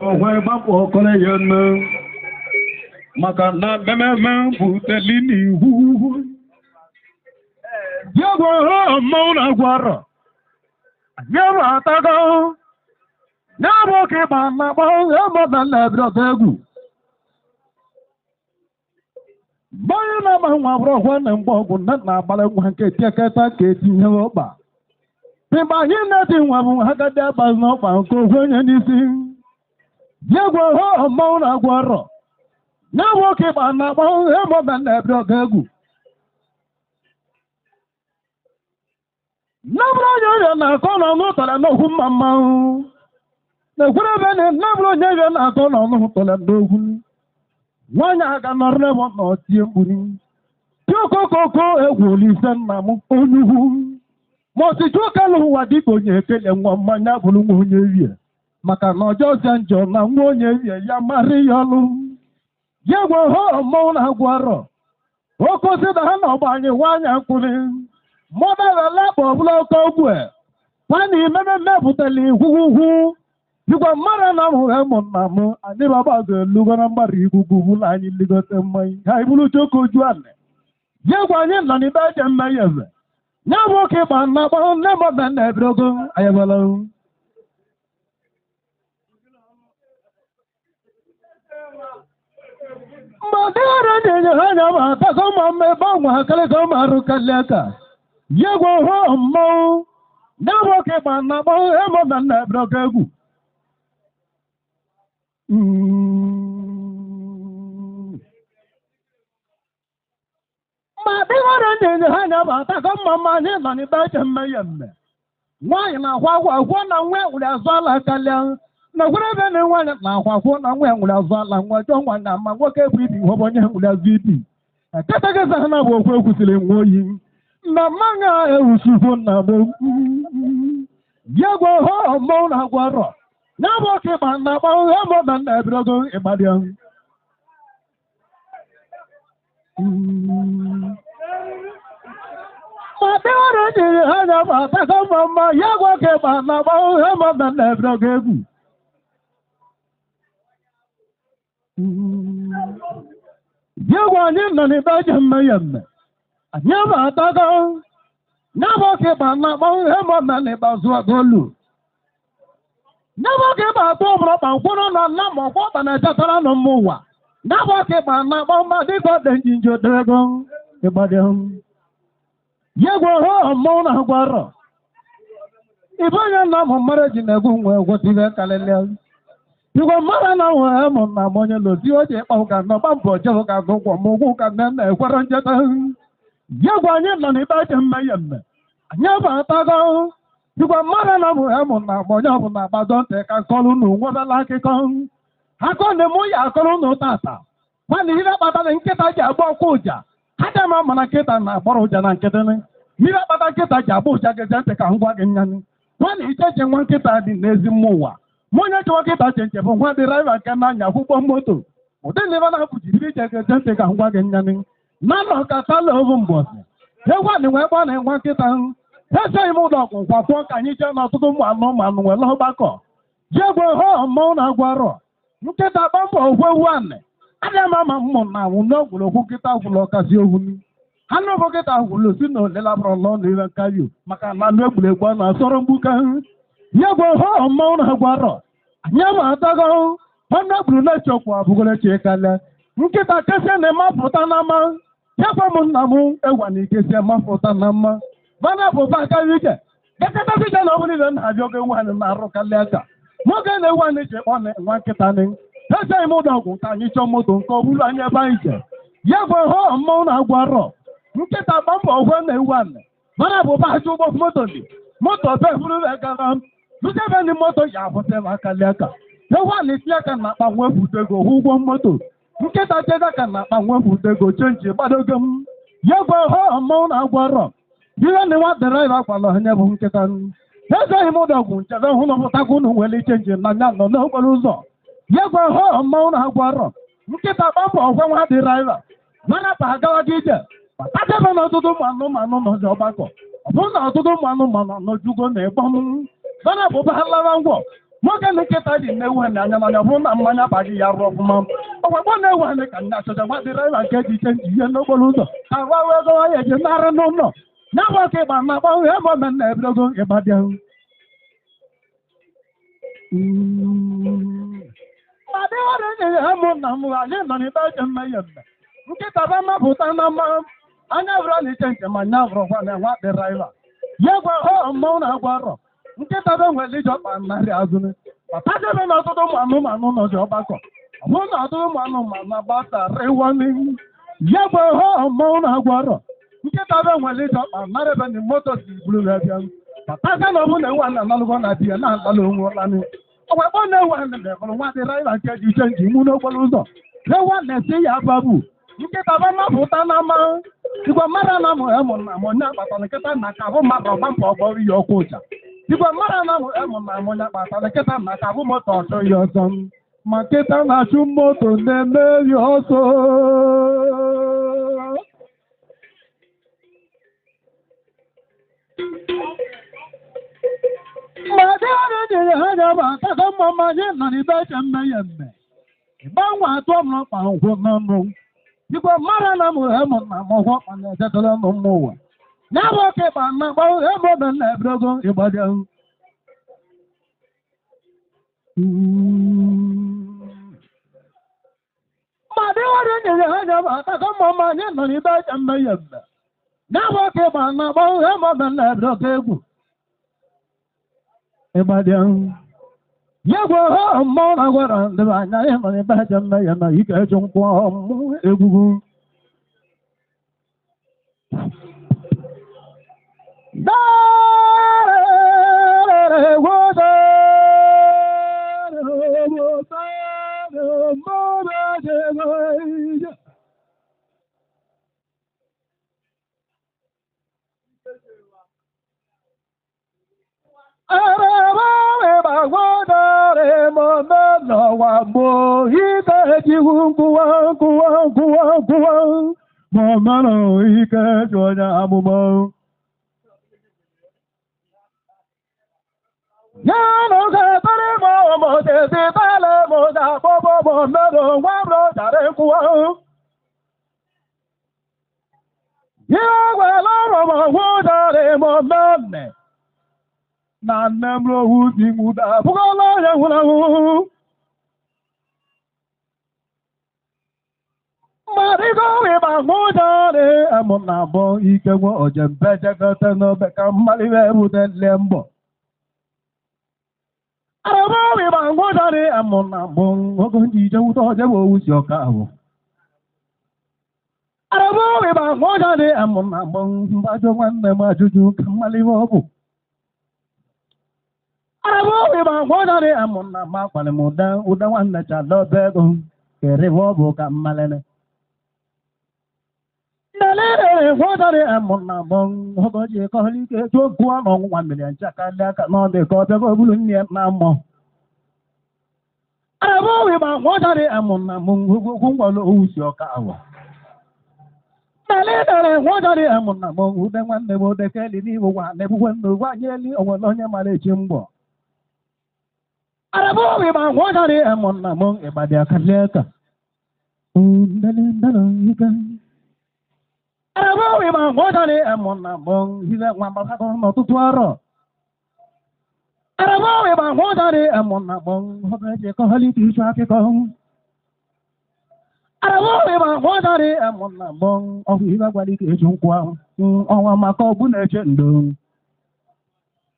Where Bapo Korean Makana Meme Butelini who Yago Mona Guara Yara Tago Nabo Kibana Yamadan Labradegu Bayana Mawabro one and Bogu Nana Balawanke Takata Kating Hoba. Pimba nothing one had a dabba no found anything. Yago Mona Guara. Now walk up on the more than Labradegu. Nabro na kono no tala no humama. Na gura bene nabro nyaga na kono no tala no hum. Wanya ga norle mo no tiembuni. Toko koko e woli san na mo onuhu. Mo si joka lo wa di ko nye kele nwa manya bulu mo nye wie. Maka no jo sanjo na mo nye wie ya mari yolu. Yewo ho mo na gwaro. Oko se da na obanye wanya kuli. Mother the lap of local wear. When he never butali who you got Marana Mamu, and never about the Lugana Marie who and you got a mine. I will choco Juan. Yawan and the Belgian Mayers. Now walk up on Nabo, never than Ebrogo. I am alone. Madara, Tasoma, Bama, Kalasoma, Kalaka. Yago ho now walk up on Nabo, Emma than Ebrogo. Ma be waran de hanya ba ta kan mama ne na ni ba ta mayam ne wa na hwa na nwe ura zala kalya na gura be ne wa na hwa na nwe ura zala nwa jo nwa na ma nwoke bibi ho bonye ura zibi ta ta ga sa na bo kwu kusile nwoyi na manga e usugo na bo yago ho mo na gwaro na bo ke ba na ba ho mo na ebrogo e badian Madara de hanya ba ta kan mama yago ke ba na ba ho mo na ebrogo yago ni na ni ba jamma yamma anya ba ta ga na bo ke ba na ba ho mo na ba zuwa golu na bo ke ba to bro ba kono na mo ko ba na tatara no muwa na bo ke ba na ba ma di ko den jinjo dragon e ba dem yago ho mo na gwaro ibanya na mo mara ji na gu nwe go ti be kalele yugo mara na wo mo na mo nye lo ti o je pa ka no ba bo je ka go ko mo gu ka na na kwaro nje ta yago anya na ni ba je mayem anya ba ta go yugo mara na mo na mo nya bo na ba don te ka kolu nu wo ba la ke kon akọ ne mo ya akọrọ no tata kwani ira bata na nketa ji agba ko uja hada ma mana nketa na agbara uja na nketa ne ira bata nketa ji agba uja ge jante ka ngwa ge nyani kwani icheche nwa nketa dị n'ezi mmụwa monye chọ nketa chenche bụ nwa dị driver nke na anya ụgbọ moto ụdị leba na bụ jiri je ge jante ka ngwa ge nyani na no ka sala ovu mbosi egwa ni wee gba na nwa nketa ese ime ụlọ ọgwụgwọ kwọ ka anyị jee n'ọtụtụ ụmụ anụmanụ were ọgbakọ jegwe ho mmọnwụ na-agwarọ nkịta bambọ ogwe nwanne adịghị ama mmụ na anwụ n'ogwulokwu nkịta gwụlọ ọkazi ohu anụ bụ nkịta gwụlọ si na ole labụrụ lọ na ire nkayo maka na anụ egwuregwu a na-asọrọ mgbuka ya gwe ho mmọnwụ na-agwarọ anyị ma atago ọnụ egburu na-echekwa abụgorechi kalịa nkịta kesie na-emapụta na mma yakwa m nna m egwa na ikesie mapụta na mma mana bụ bakarị ike gekọta ije na ọbụla ile na-abịa oge nwaanyị na-arụ kalịa ka nwoke na-ewu anyị ji kpọ nwa nkịta nị echeghị m ụlọ ọgwụ ka anyị chọọ moto nke ọ bụrụ anyị ebe anyị je ya bụ hụ mmọnwụ na-agwa arọ nkịta gba mbọ hụ na-ewu anyị mana bụ baji ụgbọ moto be bụrụ gara lụchebe ndị moto ya abụta akalị aka ewu anyị tinye aka na akpa nwepụta ego hụ ụgwọ moto nkịta chega ka na akpa nwepụta ego chenji gbadogo m ya bụ hụ mmọnwụ na-agwa arọ ihe na nwa dịrịva gwara onye bụ nkịta ezeghị m ụlọ ọgwụ nchebe hụ na pụtakwa unu nwere ichenji na anya nọ n'okporo ụzọ ya gwa hụ mmọnwụ na-agwa arọ nkịta gba mbọ ọgwa nwa dịrịva mana pa agawa gị ije kpatachebe na ọtụtụ ụmụ anụmanụ nọzi ọgbakọ ọ bụrụ na ọtụtụ ụmụ anụmanụ nọjugo na ịgbọm mana bụba lara ngwọ nwoke nkịta ji na-ewu anya mana ọ bụrụ na mmanya baghị ya rụọ ọfụma ọgwagbo na-ewu anyị ka nna achọcha gwa dịrịva nke ji ike nji ihe n'okporo ụzọ ka gwa wee gọwa ya eji narị n'ụlọ na-agba ka ịgba na akpọ ihe ebe ome na ebidogo ịgba bịa ma dịghara enyeghị ha mụ na m anyị nọ n'ebe eje mmehie mme nkịta ba mapụta na mma anya bụrụ na iche nche ma nya bụrụkwa na nwa dịrịva ya gwa ha mmanwụ na-agwa arọ nkịta be nwere ije ọkpa narị azụnụ ọtajebe na ọtụtụ ụmụ anụmanụ nọji ọgbakọ ọ bụrụ na ọtụtụ ụmụ anụmanụ gbasarịwani ya gwa ha mmanwụ na-agwa arọ nkịta be nwere ije ọkpa narị ebe na moto si buru ya bịa ọtaga na ọ bụ na enwe na analụgo na di ya na-alala onwe ụlanụ ọgwakpọ na-ewe na mebụrụ nwa dịrịva nke dị iche nji mụ n'okporo ụzọ ewa na-esi ya babu nkịta ba mapụta na ama igwe mara na mụ emụ na m onye akpatara nkịta na ka bụ mmadụ ọgba mpa ọgbọrọ ya ọkụ ụja igwe mara na mụ emụ na m onye akpatara nkịta na ka bụ moto ọchọ ya ọzọ ma nkịta na-achụ moto na-emeri ọsọ ma dịghara nyere ha ga ba ataka mmama anyị nọ n'ibe eche mmehie mme ịgbanwe atụ m n'ọkpa nkwụ n'ọnụ igwe mara na mụ emụ na m ọgwọ ọkpa na-ejetara nụ mma ụwa ya bụ oke ịgba na agba ebe obe na ebidogo ịgbadị ma dịghara nyere ha ga ba ataka mmama anyị nọ n'ibe eche mmehie mme ya bụ oke ịgba na agba ebe obe na ebidogo egwu ịgbadị ya gwa ha mmụọ na gwara ndị anya ya nọ n'ebe eche mmehie na ike eju nkwụ ọmụ egwugwu na nne m rohu si nwụda abụghọla onye nwụrụ anwụ mmadụ ịgọwa ịgba nwụjarị amụ na abụọ ike nwe ojembe jekọta n'obe ka mmalite ebute nle mbọ arabụ ịgba nwụjarị amụ na abụọ ogo ndị ije nwụta ojebe owu si ọka ahụ arabụ ịgba nwụjarị amụ na abụọ mgbajọ nwanne m ajụjụ ka mmalite ọ bụ arabụ ịgba nwụjarị amụ na ma kwale m ụda nwanne chadọba ego kere ọ bụ ka mmalite nalere nwụjarị amụ na abụọ ụbọchị kọrọ ike tupu ọ n'ọnwụnwa mmiri nchakarị aka n'ọdị ka ọ bịago bụrụ nne na mmụọ arabụ ịgba nwụjarị amụ na abụọ ugwu ngwọrọ owu si ọka awa nalere nwụjarị amụ na abụọ ude nwanne m odekeli n'ime ụwa na-ebukwe ndụ gwa nye eli onwere onye mara echi mgbọ arabụ ịgba nwụjarị amụ na abụọ ịgbadị akarị aka arabụ ịgba nwụjarị amụ na abụọ hiwe nwa gbasakọ n'ọtụtụ arọ arabụ ịgba nwụjarị amụ na abụọ ọbụ eji kọhalite isu akụkọ arabụ ịgba nwụjarị amụ na abụọ ọhụ iwe gwara ike eji nkwụ ahụ ọnwa maka ọbụ na-eche ndo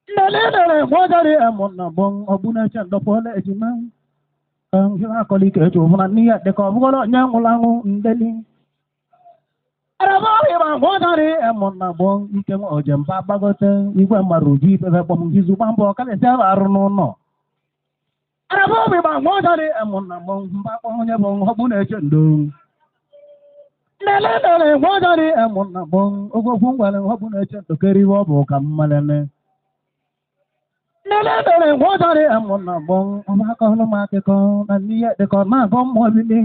nlelelere nwụjarị amụ na abụọ ọbụ na-eche ndo pụọla ejima ka hiwe akọla ike eji ụfụna n'ihe dịka ọ bụgọrọ onye nwụrụ anwụ ndeli arabụ ịgba nwụjarị amụ na abụọ ike nwe ojemba gbagote igwe mmadụ uju ibebe kpọm jizu gba mbọ karịsịa arụ n'ụlọ arabụ ịgba nwụjarị amụ na abụọ mba kpọ onye bụ ọgbụ na-eche ndo nlelelere nwụjarị amụ na abụọ ogwogwu ngwere ọgbụ na-eche ndo keriwe ọ bụ ka mmalele nlelelere nwụjarị amụ na abụọ ọgbakọ m akụkọ na n'ihe dịka ọ na-agọ mmụọ bili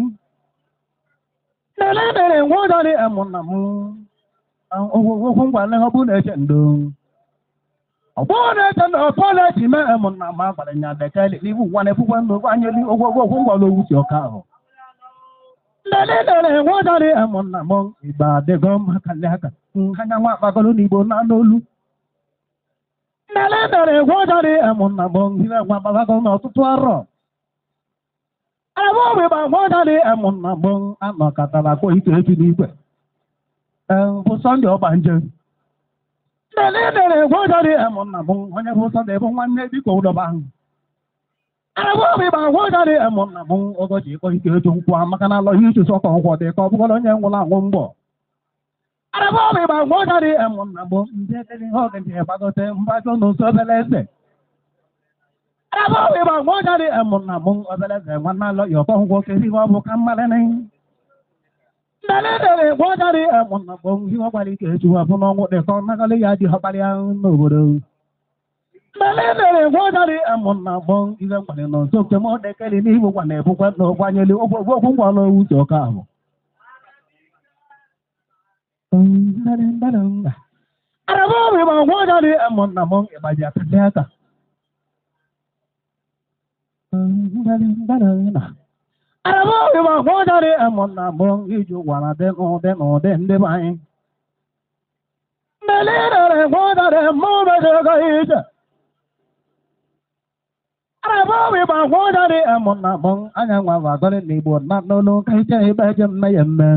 nlelelere nwụjarị amụ na mụ ogwogwu ngwere ọgbụ na-eche ndo Ọbọna tan ọbọna ti me em na ma gbara nya de kele ni bu wan efu wan no anya ni ogwo ngwa lo wuti ọka ahụ. Lele wọdari em na mo igba de go maka leka. Hanya nwa bagolo ni Igbo na n'olu. Lele wọdari em na mo hire nwa bagolo n'ọtụtụ arọ. Abo we ba wọdari em na mo anọkatara ko ite etu n'igwe. Bụ Sunday Ọbanje. Lele wọdari em na mo onye bụ Sunday bụ nwanne biko ụdọba ahụ. Abo we ba wọdari em na mo ogoji ko ite etu nkwa maka na alọ ichu sọkọ nkwọ dị ka ọ bụgoro onye nwụrụ anwụ mgbọ. Abo we ba wọdari em na mo ndị ekele ihe oge ndị gbagote mbago n'ụzọ obere eze. Abo we ba wọdari em na mo obere eze nwanne alọ yọkọ ngwọ kezi ọ bụ ka mmadụ nị. Lele wọdari em na mo ihe ọgbara ike echu ọ bụ n'ọnwụ dị ka ọ nagọlị ya dị ọkpara ya n'obodo. Lele wọdari em na mo ihe mgbara nọ nso nke m ọ dekeli n'ihu gwa na-ebukwa n'ọgbanyelu ogwogwo ngwa n'owu dị ọka ahụ. Abo we ba wọdari em na mo ịgbaji akadị aka. Abo we ba wọdari em na mo iju gwara dị n'ụdị ndị be anyị. Lele wọdari mo bedego ije. Abo we ba wọdari em na mo anya nwa bagolo n'Igbo na n'olu ka ije ebe eje mmeye mme.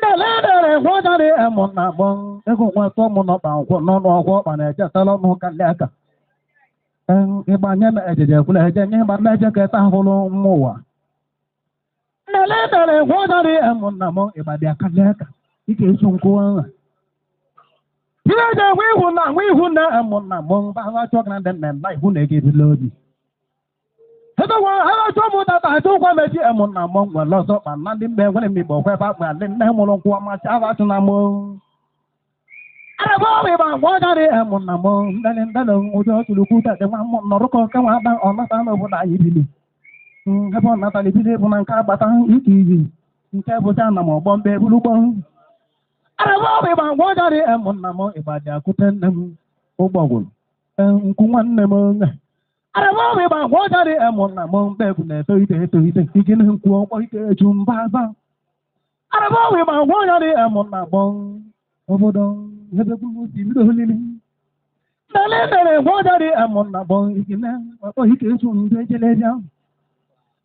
Lele wọdari em na mo ego nwa tọ mụ n'ọkpa nkwụ n'ọnụ ọgwụ ọkpa na-echetala ọnụ kalị aka. Ịgbanye na ejeje kwula eje nye ma na-eje ka ịta hụrụ mmụwa. Lele wọdari em na mo ịgbadị akalị aka ike esu nkụ ahụ. Ihe eje nwe ihu na em na mo ba ha chọ na ndị nne ihu na-egedila obi. Hedowa ha chọ mụ tata achọ ụgwọ mechi em na mo nwere ọzọ kpa na ndị mgbe nwere mmigbo kwe ba kpa ndị nne mụrụ nkwụ ọmachi abachụ na mo. Abo we ba wọdari em na mo ndele ụjọ chụrụkwu tete nwa m nọrụkọ nke nwa aba ọnata n'obodo anyị bili. Ebe ọ natara ibili bụ na nke agbata ike iyi nke bụcha na ma ọgbọ mbe burugbo. Abo we ba wọdari em na mo ịgbaji akụte nne m ụgbọgwụrụ nkwu nwanne m onye. Abo we ba wọdari em na mo mbe bụ na-etoite igine nkwu ọkpọ ike eju mba aba. Abo we ba wọdari em na mo obodo ebe gburu si bido olili. Lele wọdari em na mo igine ọkpọ ike eju ndị ejeleja.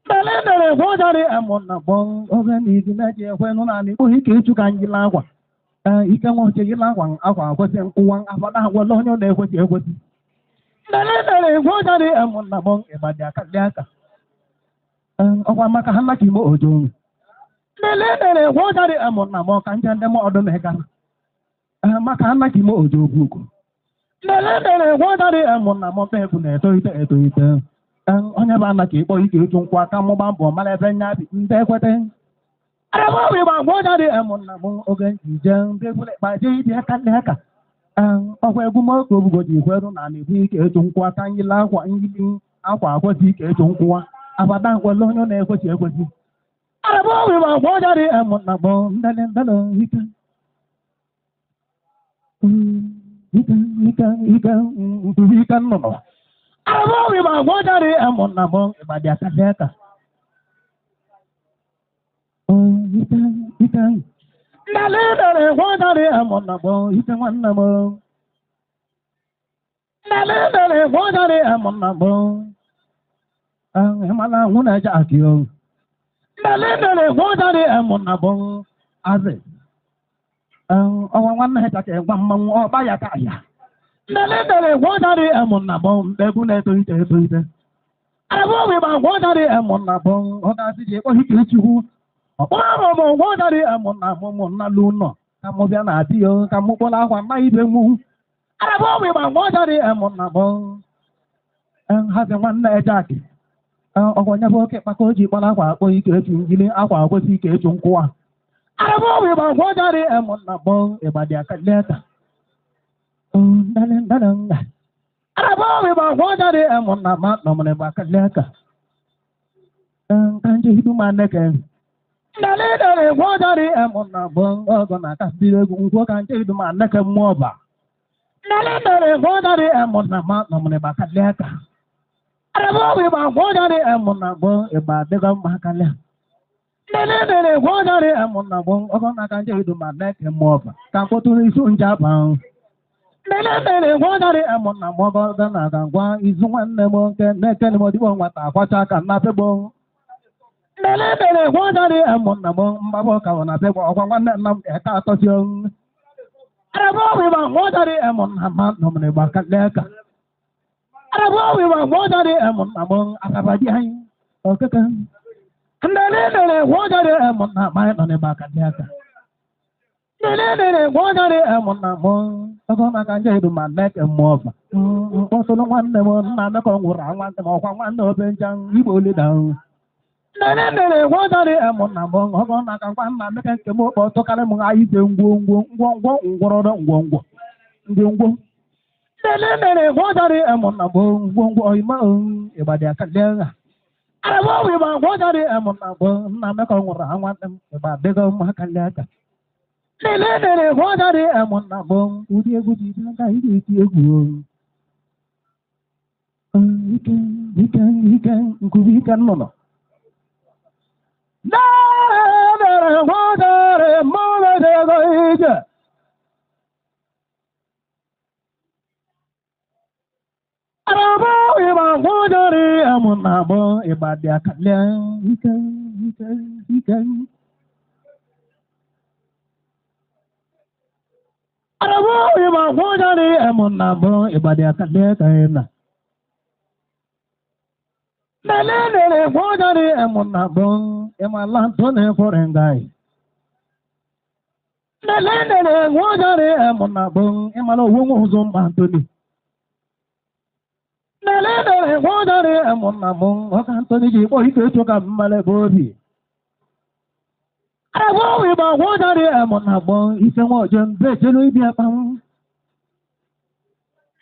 Lele wọdari em na mo oge na igine ji ekwe nụ na n'ikpo ike eju ka njila akwa. Ike nwa oche yila akwa akwesị nkwụwa afọda agwala onye ọ na-ekwesị ekwesị. Lele wọdari em na mo ịgbaji akadị aka. Ọkwa maka ha naki ime ojo. Lele wọdari em na mo ka nje ndị ọdụ na-egara. Maka ha naki ime ojo obuku. Lele wọdari em na mo pepu na-etoite. Onye bụ anaki ịkpọ ike ịchụ nkwụ aka mụba mbọ mara ebe nya bi ndị ekwete. Abo we ba wọdari em na mo oge njije ndị gwule kpaje ịdị aka ndị aka. Ọkwa egwu m oke obugo ji kweru na na-ebu ike ịchụ nkwụ aka nyila nyili akwa akwesị ike ịchụ nkwụwa abada nkwele onye na-ekwesị ekwesị. Abo we ba wọdari em na mo ndele ike. Ike nnụnụ. Abo we ba wọdari em na mo ịgbadị akadị aka. Lele wọdari em na mo ike nwanne m. Lele wọdari em na mo ịmala nwụ na-eje akị o. Lele wọdari em na mo azị. Ọnwa nwanne ha chacha gwa mmanwụ ọba ya ka ya. Lele wọdari em na mo mkpegbu na-etoite. Abo we ba wọdari em na mo ọ ga-asị ji ekpọ ike ichukwu. Ọkpọrọ m wọdari em na mo mụ nna lu nọ ka mụ bịa na adị ya ka mụ kpọrọ akwa mma ibe mụ. Abo we ba wọdari em na mo hazi nwanne ejaki. Ọkwa nye bụ oke kpaka o ji kpọrọ akwa akpọ ike echu njili akwa akwesị ike echu nkwụwa. Abo we ba wọdari em na mo ịgbadị akadị aka. Abo we ba wọdari em na ma nọmere ịgba akadị aka. Ka nje hidu ma neke. Lele wọdari em na mo ọgọ na aka biri egwu ngwo ka nje hidu ma neke mmụọ ba. Nele godari emuna ma nomune bakaleka. Arabo we ba godari emuna bo e ba de gam bakale. Nele godari emuna bo ogona kanje idu ma nek emoba. Ka kotu isu njaba. Nele godari emuna bo go na gangwa izu nwanne mo nke neke ni mo dibo nwata kwacha ka na pebo. Nele godari emuna bo mbabo ka na pebo ogwa nwanne nam e ka atosio. Arabo we ba godari emuna ma nomune bakaleka. Arabo we ba godari emuna bo akabadi hai. Okaka. Nele godari emuna ma nomune bakaleka. Nele godari emuna bo ogona kanje idu ma nek emoba. Osolo nwanne mo na me ko ngura nwanne mo kwa nwanne obenjan igbo le down. Nele godari emuna bo ogona ka nwanna me ke mo ko to kale mo ayi de ngwo ngworodo ngwo. Ngwo. Nele godari emuna bo ngwo oyima ibadi akalenga. Arabo we ba godari emuna bo na me ko ngura nwanne ibadi go ma akalenga. Nele godari emuna bo udi egwu di na ide ti egwu. Ikan nkubi ikan nono. Nele godari mo de go ije. Arabo we ba godari emuna bo ibadi akalenga. Ikan. Arabo we ba godari emuna bo ibadi akalenga. Nele godari emuna bo emala tone forengai. Nele godari emuna bo emala wongo uzumba Antoni. Nele godari emuna bo Antoni ji bo ike choka mmale bobi. Arabo we ba godari emuna bo ise mo jembe jelu ibi apam.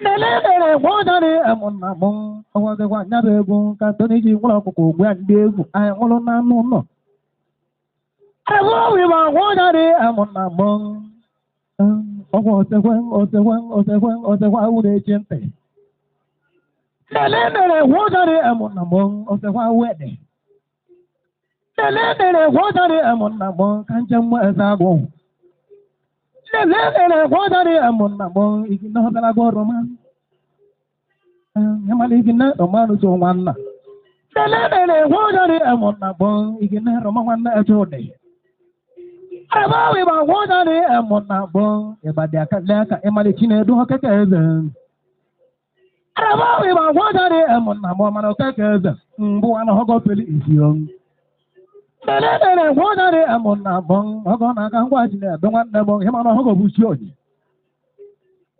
Nele godari emuna bo owa kwa nyabe ego ka Antoni ji ngula kokko gwa ndi egwu ai ngulu na no. Arabo we ba godari emuna bo osekwa ure chente. Nele godari emuna bo osekwa wede. Nele godari emuna bo kanje mo ezago. Nele godari emuna bo igina bela goroma. Yamali igina romanu so wanna. Nele godari emuna bo igina romana ejode. Arabo we ba godari emuna bo ibadi akaleka emali chinedu hokeke eze. Arabo we ba godari emuna bo mano keke eze. Mbu ana hogo peli isiyo. Nele godari emuna bo ogona ka ngwa chine do nwanne bo himano hogo bushi oji.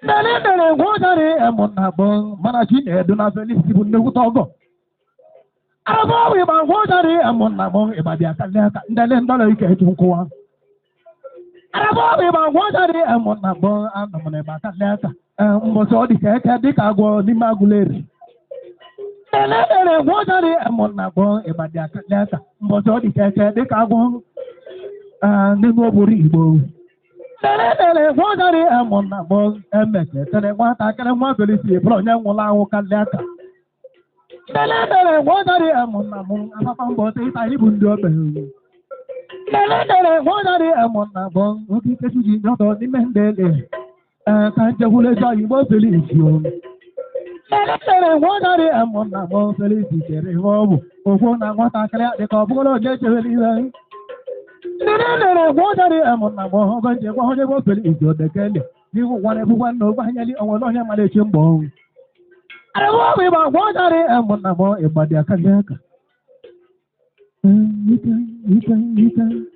Nele godari emuna bo mana chinedu na peli sibu negu togo. Arabo we ba godari emuna bo ibadi akaleka ndele ndolo ike chunkuwa. Arabo we ba godari emuna bo anamune bakaleka. Mboso di keke dika go ni maguleri. Nele godari emuna bo ibadi akaleka. Mboso di keke dika go ni ngoburi igbo. Nele godari emuna bo emeke tele nwata kele nwa belisi bro nya nwula anwu kaleka. Nele godari emuna bo afapa mboso ita ibu ndi obe. Nele godari emuna bo oki kesuji nyoto ni mendele. Kanje hule jo igbo belisi o. Nele godari emuna bo belisi kere hobu. Ofo na nwata kele dika obulo jejeli we. Nele godari emuna bo banje kwa hoje bo belisi o dekele. Ni wane bu wan no banyali onwo no nya male chimbo. Arabo we ba godari emuna bo ibadi akaleka. Ikan.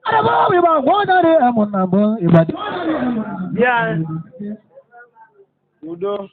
Arabo we ba godari emuna bo ibadi. Yeah. Udo.